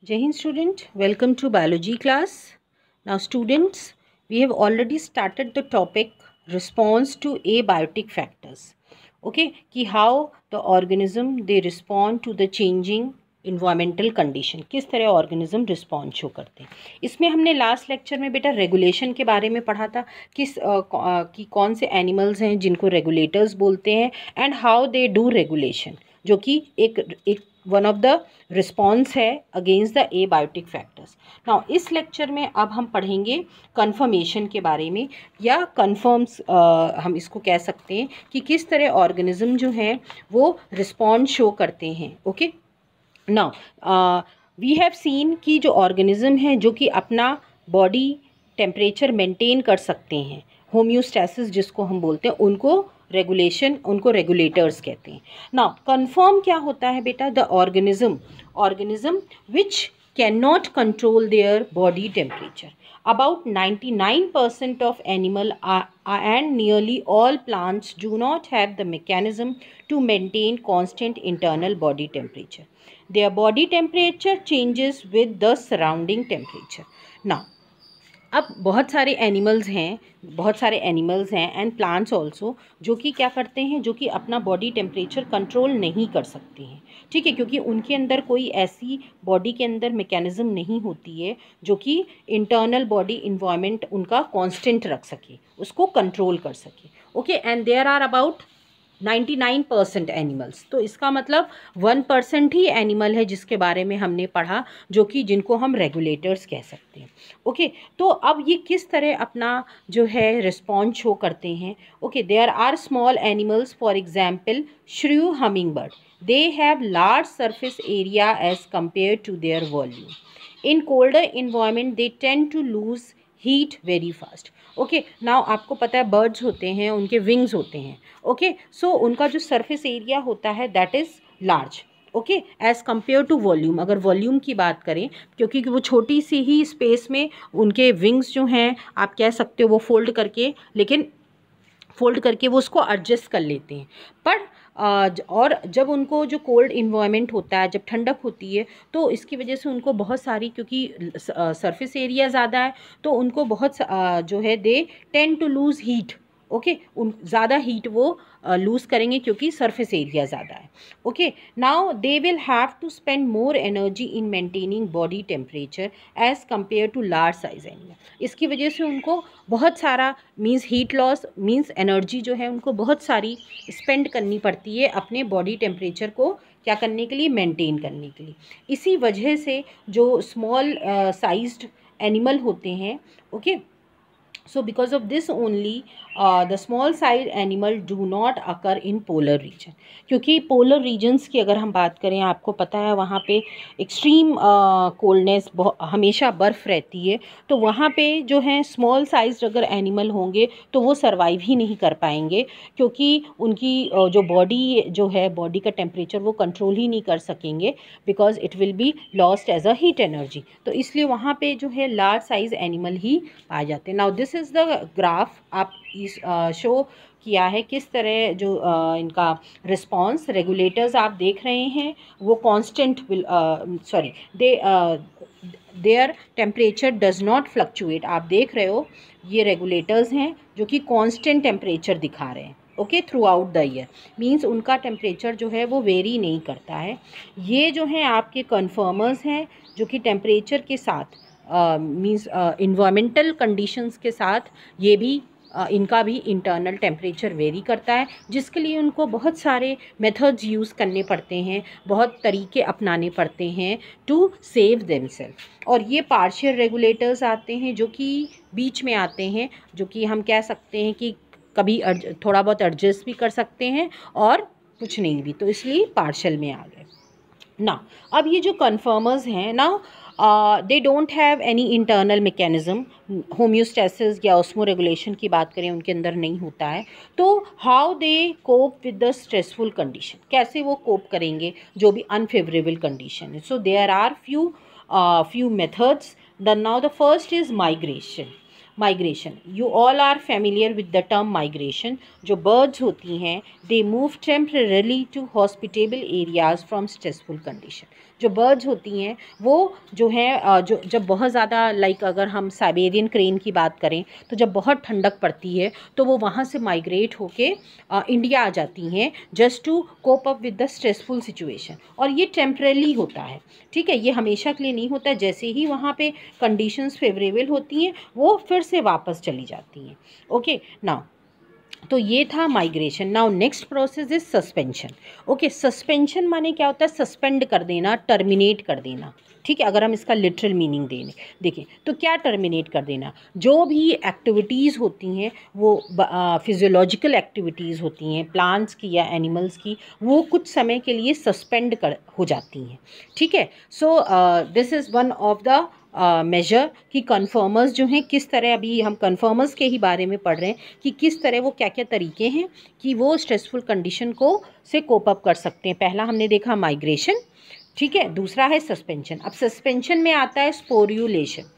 Jai Hind student, welcome to biology class. Now students, we have already started the topic response to abiotic factors. Okay, कि how the organism they respond to the changing environmental condition, किस तरह organism response show करते हैं. इसमें हमने last lecture में बेटा regulation के बारे में पढ़ा था कि कौन से एनिमल्स हैं जिनको रेगुलेटर्स बोलते हैं and how they do regulation, जो कि एक वन ऑफ द रिस्पॉन्स है against the abiotic factors. Now इस लेक्चर में अब हम पढ़ेंगे कन्फर्मेशन के बारे में, या कन्फर्म्स हम इसको कह सकते हैं कि किस तरह ऑर्गेनिज्म जो हैं वो रिस्पॉन्स शो करते हैं. Okay, now we have seen कि जो ऑर्गेनिज्म है जो कि अपना बॉडी टेम्परेचर मेंटेन कर सकते हैं, होम्योस्टैसिस जिसको हम बोलते हैं, उनको रेगुलेटर्स कहते हैं. नाउ कन्फर्म क्या होता है बेटा? The organism which can not control their body temperature. About 99% of animal and nearly all plants do not have the mechanism to maintain constant internal body temperature. Their body temperature changes with the surrounding temperature. Now, अब बहुत सारे animals हैं and plants also जो कि क्या करते हैं, जो कि अपना बॉडी टेम्परेचर कंट्रोल नहीं कर सकते हैं. ठीक है, क्योंकि उनके अंदर कोई ऐसी बॉडी के अंदर मैकेनिज्म नहीं होती है जो कि इंटरनल बॉडी इन्वायरमेंट उनका कांस्टेंट रख सके, उसको कंट्रोल कर सके. Okay, and there are about 99% animals. तो इसका मतलब 1% ही एनिमल है जिसके बारे में हमने पढ़ा, जो कि जिनको हम रेगुलेटर्स कह सकते हैं. ओके, तो अब ये किस तरह अपना जो है रिस्पॉन्स शो करते हैं. Okay, there are small animals, for example shrew hummingbird. They have large surface area as compared to their volume. In colder environment they tend to lose heat very fast. Okay, now आपको पता है birds होते हैं, उनके wings होते हैं. Okay, सो उनका जो सरफेस एरिया होता है that is large. Okay, as compare to volume. अगर वॉल्यूम की बात करें, क्योंकि वो छोटी सी ही स्पेस में उनके विंग्स जो हैं आप कह सकते हो वो फोल्ड करके वो उसको एडजस्ट कर लेते हैं. पर और जब उनको जो कोल्ड इन्वायरमेंट होता है, जब ठंडक होती है, तो इसकी वजह से उनको बहुत सारी, क्योंकि सरफेस एरिया ज़्यादा है, तो उनको बहुत जो है they tend to lose heat. Okay, उन ज़्यादा हीट वो लूज़ करेंगे क्योंकि सरफेस एरिया ज़्यादा है. Okay, now they will have to spend more energy in maintaining body temperature as compare to large size animal. इसकी वजह से उनको बहुत सारा means heat loss, means energy जो है उनको बहुत सारी स्पेंड करनी पड़ती है अपने बॉडी टेम्परेचर को क्या करने के लिए, मेंटेन करने के लिए. इसी वजह से जो स्मॉल साइज्ड एनिमल होते हैं, okay, so because of this only the small size animal do not occur in polar region. क्योंकि polar regions की अगर हम बात करें, आपको पता है वहाँ पे एक्सट्रीम कोल्डनेस हमेशा बर्फ़ रहती है, तो वहाँ पे जो है स्मॉल साइज अगर एनिमल होंगे तो वो सर्वाइव ही नहीं कर पाएंगे, क्योंकि उनकी जो बॉडी जो है, बॉडी का टेम्परेचर वो कंट्रोल ही नहीं कर सकेंगे, because it will be lost as a heat energy. तो इसलिए वहाँ पे जो है लार्ज साइज एनिमल ही पाए जाते हैं. Now this is the graph आप इस शो किया है किस तरह जो इनका रिस्पॉन्स रेगुलेटर्स आप देख रहे हैं वो constant will their temperature does not fluctuate. आप देख रहे हो ये रेगुलेटर्स हैं जो कि कांस्टेंट टेम्परेचर दिखा रहे हैं. Okay, through out the year, means उनका टेम्परेचर जो है वो वेरी नहीं करता है. ये जो हैं आपके कन्फर्मर्स हैं जो कि टेम्परेचर के साथ मीन्स इन्वायरमेंटल कंडीशंस के साथ ये भी इनका भी इंटरनल टेम्परेचर वेरी करता है, जिसके लिए उनको बहुत सारे मेथड्स यूज़ करने पड़ते हैं, बहुत तरीके अपनाने पड़ते हैं टू सेव देमसेल्फ. और ये पार्शियल रेगुलेटर्स आते हैं जो कि बीच में आते हैं, जो कि हम कह सकते हैं कि कभी थोड़ा बहुत एडजस्ट भी कर सकते हैं और कुछ नहीं भी, तो इसलिए पार्शियल में आ गए. ना अब ये जो कन्फर्मर्स हैं ना, they don't have any internal mechanism. Homeostasis या ऑस्मो रेगुलेशन की बात करें उनके अंदर नहीं होता है. तो how they cope with the stressful condition, कैसे वो कोप करेंगे जो भी अनफेवरेबल कंडीशन है. So there are few methods. Now the first is migration. You all are familiar with the term migration. जो birds होती हैं they move temporarily to hospitable areas from stressful condition. जो birds होती हैं वो जो है जो जब बहुत ज़्यादा लाइक अगर हम साइबेरियन क्रेन की बात करें तो जब बहुत ठंडक पड़ती है तो वो वहाँ से माइग्रेट होके इंडिया आ जाती हैं just to cope up with the stressful situation. और ये टेम्परेली होता है, ठीक है, ये हमेशा के लिए नहीं होता। जैसे ही वहाँ पे कंडीशंस फेवरेबल होती हैं वो फिर से वापस चली जाती हैं। ओके नाउ, तो ये था migration. Now next process is suspension. Okay, suspension माने क्या होता है? सस्पेंड कर देना, टर्मिनेट कर देना, ठीक है। अगर हम इसका लिटरल मीनिंग देखें तो क्या टर्मिनेट कर देना? जो भी एक्टिविटीज़ होती हैं वो फिजियोलॉजिकल एक्टिविटीज़ होती हैं प्लांट्स की या एनिमल्स की, वो कुछ समय के लिए सस्पेंड हो जाती हैं, ठीक है। So this is one of the major कि कन्फर्मर्स जो हैं किस तरह, अभी हम कन्फर्मर्स के ही बारे में पढ़ रहे हैं कि किस तरह वो क्या क्या तरीके हैं कि वो स्ट्रेसफुल कंडीशन को से कोप अप कर सकते हैं। पहला हमने देखा माइग्रेशन, ठीक है, दूसरा है सस्पेंशन। अब सस्पेंशन में आता है स्पोर्युलेशन।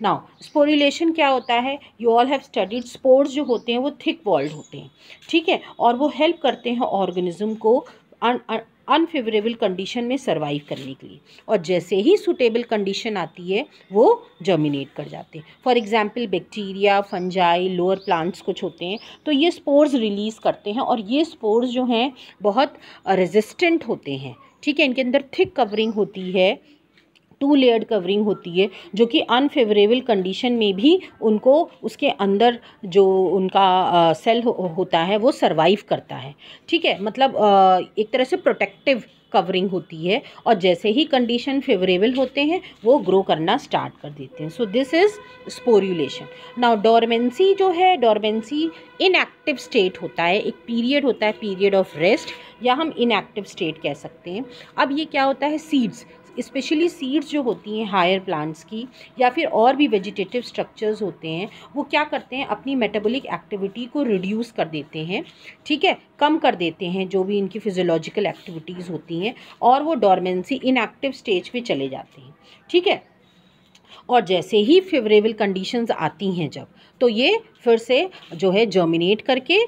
नाउ स्पोर्युलेशन क्या होता है? You all have studied, spores जो होते हैं वो थिक वॉल्ड होते हैं, ठीक है, और वो हेल्प करते हैं ऑर्गेनिज्म को अनफेवरेबल कंडीशन में सर्वाइव करने के लिए। और जैसे ही सूटेबल कंडीशन आती है वो जर्मिनेट कर जाते हैं। For example bacteria, fungi, lower plants कुछ होते हैं तो ये स्पोर्स रिलीज़ करते हैं और ये स्पोर्स जो हैं बहुत रेजिस्टेंट होते हैं, ठीक है। इनके अंदर थिक कवरिंग होती है, 2 लेयर्ड कवरिंग होती है, जो कि अनफेवरेबल कंडीशन में भी उनको उसके अंदर जो उनका सेल होता है वो सरवाइव करता है, ठीक है। मतलब एक तरह से प्रोटेक्टिव कवरिंग होती है और जैसे ही कंडीशन फेवरेबल होते हैं वो ग्रो करना स्टार्ट कर देते हैं। So this is sporulation. Now dormancy जो है, डोरमेंसी इनएक्टिव स्टेट होता है, एक पीरियड होता है, पीरियड ऑफ रेस्ट, या हम इनएक्टिव स्टेट कह सकते हैं। अब ये क्या होता है? सीड्स, स्पेशली सीड्स जो होती हैं हायर प्लांट्स की या फिर और भी वेजिटेटिव स्ट्रक्चर्स होते हैं, वो क्या करते हैं? अपनी मेटाबॉलिक एक्टिविटी को रिड्यूस कर देते हैं, ठीक है, कम कर देते हैं जो भी इनकी फिजियोलॉजिकल एक्टिविटीज़ होती हैं, और वो डोरमेंसी इनएक्टिव स्टेज पे चले जाते हैं, ठीक है। और जैसे ही फेवरेबल कंडीशंस आती हैं जब, तो ये फिर से जो है जर्मिनेट करके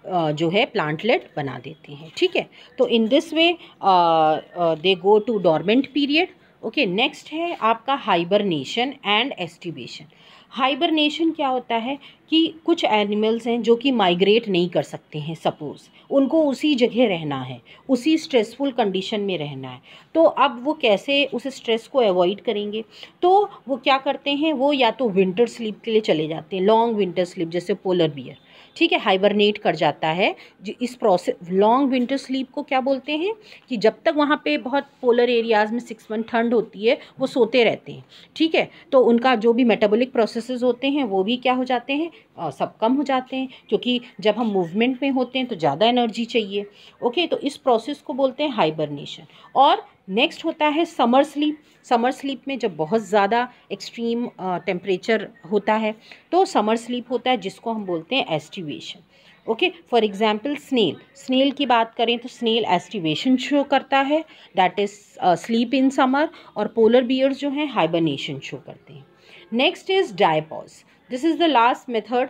जो है प्लांटलेट बना देते हैं, ठीक है। तो in this way they go to dormant period. Okay, next है आपका हाइबरनेशन एंड एस्टिवेशन। हाइबरनेशन क्या होता है कि कुछ एनिमल्स हैं जो कि माइग्रेट नहीं कर सकते हैं, सपोज़ उनको उसी जगह रहना है, उसी स्ट्रेसफुल कंडीशन में रहना है, तो अब वो कैसे उस स्ट्रेस को अवॉइड करेंगे? तो वो क्या करते हैं? वो या तो विंटर स्लीप के लिए चले जाते हैं, लॉन्ग विंटर स्लीप, जैसे पोलर बियर, ठीक है, हाइबरनेट कर जाता है। जो इस प्रोसेस लॉन्ग विंटर स्लीप को क्या बोलते हैं कि जब तक वहाँ पे बहुत पोलर एरियाज़ में 6 मंथ ठंड होती है वो सोते रहते हैं, ठीक है। तो उनका जो भी मेटाबॉलिक प्रोसेसेस होते हैं वो भी क्या हो जाते हैं? सब कम हो जाते हैं, क्योंकि जब हम मूवमेंट में होते हैं तो ज़्यादा एनर्जी चाहिए। ओके, तो इस प्रोसेस को बोलते हैं हाइबरनेशन। और नेक्स्ट होता है समर स्लीप। समर स्लीप में जब बहुत ज़्यादा एक्सट्रीम टेम्परेचर होता है तो समर स्लीप होता है, जिसको हम बोलते हैं aestivation. Okay, for example snail की बात करें तो स्नेल एस्टिवेशन शो करता है, that is sleep in summer, और पोलर बियर्स जो हैं हाइबरनेशन शो करते हैं। Next is diapause. This is the last method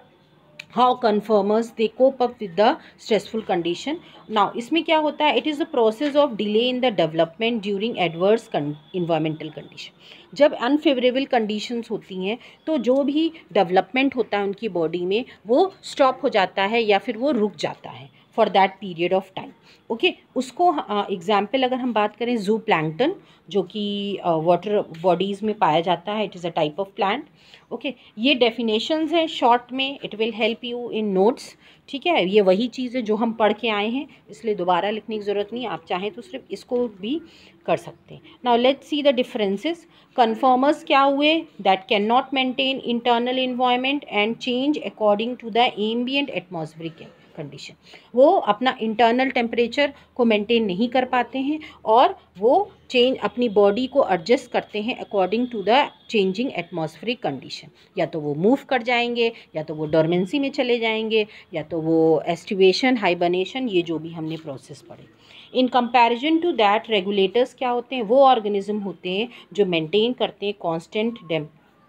how conformers they cope up with the stressful condition. Now इसमें क्या होता है? It is the process of delay in the development during adverse environmental condition. जब unfavourable conditions होती हैं तो जो भी डेवलपमेंट होता है उनकी बॉडी में वो स्टॉप हो जाता है या फिर वो रुक जाता है for that period of time. Okay, उसको एग्जाम्पल अगर हम बात करें जू प्लैंकटन, जो कि वाटर बॉडीज़ में पाया जाता है, it is a type of plant. Okay, ये डेफिनेशंस हैं शॉर्ट में, it will help you in notes, ठीक है। ये वही चीज़ है जो हम पढ़ के आए हैं, इसलिए दोबारा लिखने की ज़रूरत नहीं, आप चाहें तो सिर्फ इसको भी कर सकते हैं। Now let's see the differences. Conformers क्या हुए? That can not maintain internal environment and change according to the ambient atmospheric condition. वो अपना इंटरनल टेम्परेचर को मेंटेन नहीं कर पाते हैं और वो अपनी बॉडी को एडजस्ट करते हैं according to the changing atmospheric condition. या तो वो मूव कर जाएंगे, या तो वो डोरमेंसी में चले जाएंगे, या तो वो एस्टिवेशन, हाइबरनेशन, ये जो भी हमने प्रोसेस पढ़े। In comparison to that regulators क्या होते हैं? वो ऑर्गेनिज्म होते हैं जो मेंटेन करते हैं constant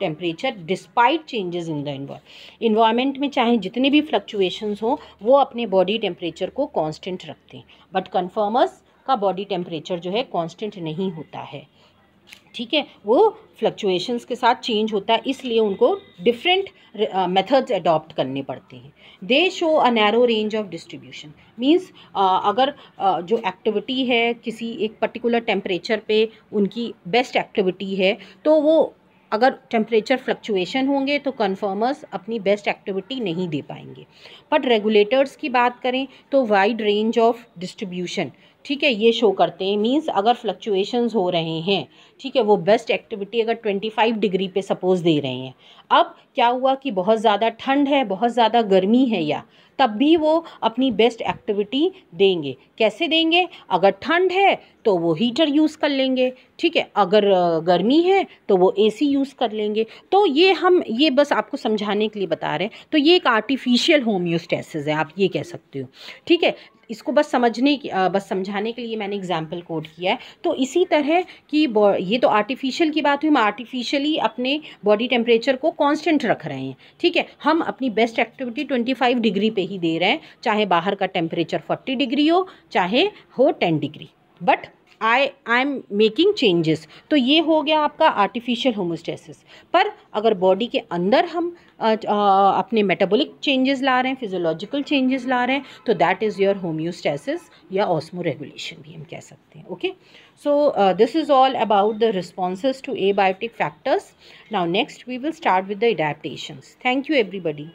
temperature despite changes in the environment में, चाहे जितने भी फ्लक्चुएशंस हो वो अपने बॉडी टेम्परेचर को कांस्टेंट रखते हैं। बट कन्फर्मर्स का बॉडी टेम्परेचर जो है कांस्टेंट नहीं होता है। ठीक है, वो फ्लक्चुएशंस के साथ चेंज होता है, इसलिए उनको डिफरेंट मेथड्स अडॉप्ट करने पड़ते हैं। दे show a narrow range of distribution, means अगर जो एक्टिविटी है किसी एक पर्टिकुलर टेम्परेचर पे उनकी बेस्ट एक्टिविटी है, तो वो अगर टेम्परेचर फ्लक्चुएशन होंगे तो कन्फर्मर्स अपनी बेस्ट एक्टिविटी नहीं दे पाएंगे। बट रेगुलेटर्स की बात करें तो वाइड रेंज ऑफ डिस्ट्रीब्यूशन, ठीक है, ये शो करते हैं। मींस अगर फ्लक्चुएशंस हो रहे हैं, ठीक है, वो बेस्ट एक्टिविटी अगर 25 डिग्री पे सपोज दे रहे हैं, अब क्या हुआ कि बहुत ज़्यादा ठंड है, बहुत ज़्यादा गर्मी है, या तब भी वो अपनी बेस्ट एक्टिविटी देंगे। कैसे देंगे? अगर ठंड है तो वो हीटर यूज़ कर लेंगे, ठीक है, अगर गर्मी है तो वो एसी यूज़ कर लेंगे। तो ये बस आपको समझाने के लिए बता रहे हैं। तो ये एक आर्टिफिशियल होम्योस्टेसिस है, आप ये कह सकते हो, ठीक है। इसको बस समझाने के लिए मैंने एग्जाम्पल कोट किया है। तो इसी तरह की ये तो आर्टिफिशियल की बात हुई, हम आर्टिफिशियली अपने बॉडी टेम्परेचर को कांस्टेंट रख रहे हैं, ठीक है। हम अपनी बेस्ट एक्टिविटी 25 डिग्री पे ही दे रहे हैं, चाहे बाहर का टेम्परेचर 40 डिग्री हो, चाहे हो 10 degree, but I am making changes. तो ये हो गया आपका आर्टिफिशियल होमोस्टेसिस। पर अगर बॉडी के अंदर हम अपने मेटाबॉलिक चेंजेस ला रहे हैं, फिजियोलॉजिकल चेंजेस ला रहे हैं, तो दैट इज़ योर होम्योस्टेसिस या ऑस्मो रेगुलेशन भी हम कह सकते हैं। Okay, so this is all about the responses to abiotic factors. Now next we will start with the adaptations. Thank you everybody.